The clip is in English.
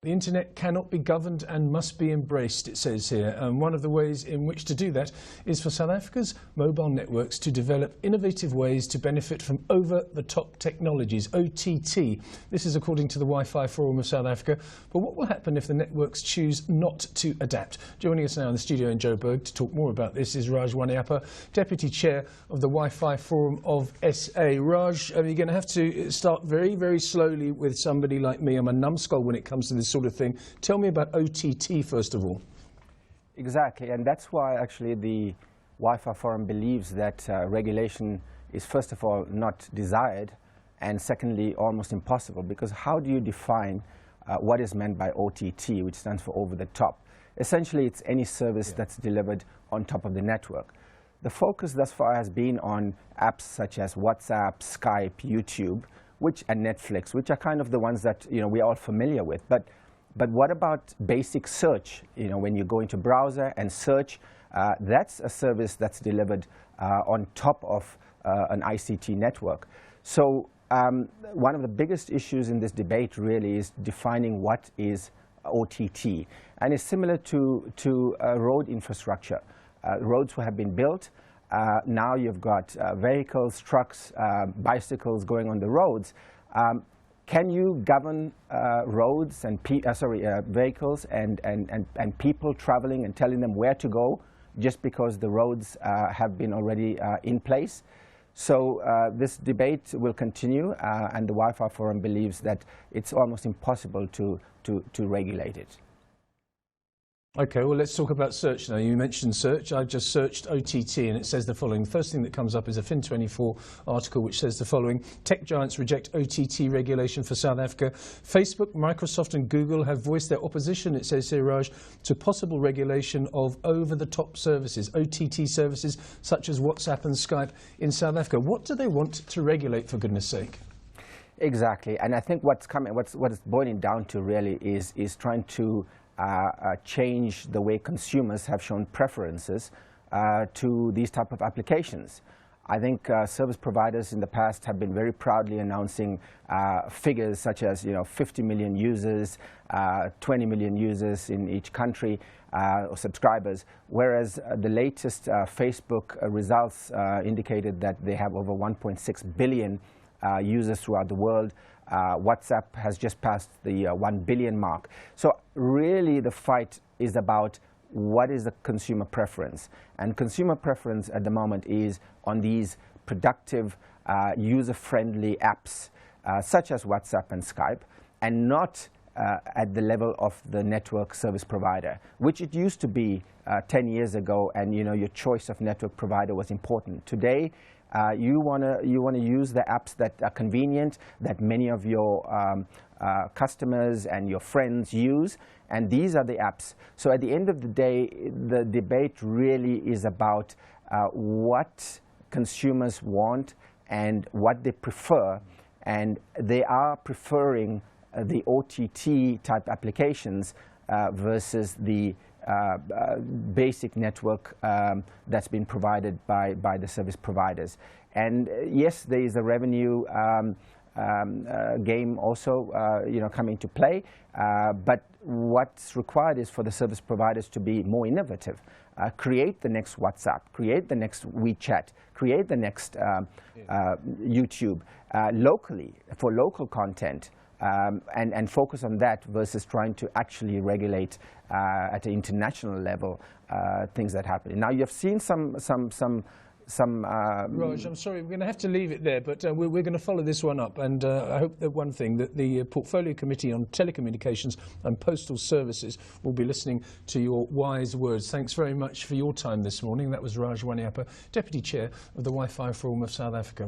The internet cannot be governed and must be embraced, it says here, and one of the ways in which to do that is for South Africa's mobile networks to develop innovative ways to benefit from over-the-top technologies, OTT. This is according to the Wi-Fi Forum of South Africa. But what will happen if the networks choose not to adapt? Joining us now in the studio in Joburg to talk more about this is Raj Wanniappa, Deputy Chair of the Wi-Fi Forum of SA. Raj, you're going to have to start very, very slowly with somebody like me. I'm a numbskull when it comes to this sort of thing. Tell me about OTT first of all. Exactly, and that's why actually the Wi-Fi Forum believes that regulation is first of all not desired, and secondly almost impossible, because how do you define what is meant by OTT, which stands for over the top? Essentially it's any service that's delivered on top of the network. The focus thus far has been on apps such as WhatsApp, Skype, YouTube, and Netflix, which are kind of the ones that we're all familiar with. But what about basic search? When you go into browser and search, that's a service that's delivered on top of an ICT network. So one of the biggest issues in this debate really is defining what is OTT, and it's similar to road infrastructure. Roads have been built. Now you've got vehicles, trucks, bicycles going on the roads. Can you govern roads and vehicles and people traveling and telling them where to go just because the roads have been already in place? So this debate will continue, and the Wi-Fi Forum believes that it's almost impossible to regulate it. Okay, well, let's talk about search now. You mentioned search. I just searched OTT and it says the following. The first thing that comes up is a Fin24 article which says the following. Tech giants reject OTT regulation for South Africa. Facebook, Microsoft and Google have voiced their opposition, it says here, Raj, to possible regulation of over-the-top services, OTT services such as WhatsApp and Skype in South Africa. What do they want to regulate, for goodness sake? Exactly, and I think what it's boiling down to really is trying to change the way consumers have shown preferences to these type of applications. I think service providers in the past have been very proudly announcing figures such as 50 million users, 20 million users in each country, or subscribers, whereas the latest Facebook results indicated that they have over 1.6 billion users throughout the world. WhatsApp has just passed the 1 billion mark. So really the fight is about what is the consumer preference. And consumer preference at the moment is on these productive, user-friendly apps such as WhatsApp and Skype, and not at the level of the network service provider, which it used to be 10 years ago, and your choice of network provider was important. Today, you want to use the apps that are convenient, that many of your customers and your friends use, and these are the apps. So at the end of the day, the debate really is about what consumers want and what they prefer, and they are preferring the OTT type applications versus the basic network that's been provided by the service providers. And yes, there is a revenue game also coming to play, but what's required is for the service providers to be more innovative. Create the next WhatsApp, create the next WeChat, create the next YouTube locally for local content. And focus on that versus trying to actually regulate at an international level things that happen. Now you've seen some. Raj, I'm sorry, we're going to have to leave it there, but we're going to follow this one up. And I hope that one thing, that the Portfolio Committee on Telecommunications and Postal Services will be listening to your wise words. Thanks very much for your time this morning. That was Raj Wanniappa, Deputy Chair of the Wi-Fi Forum of South Africa.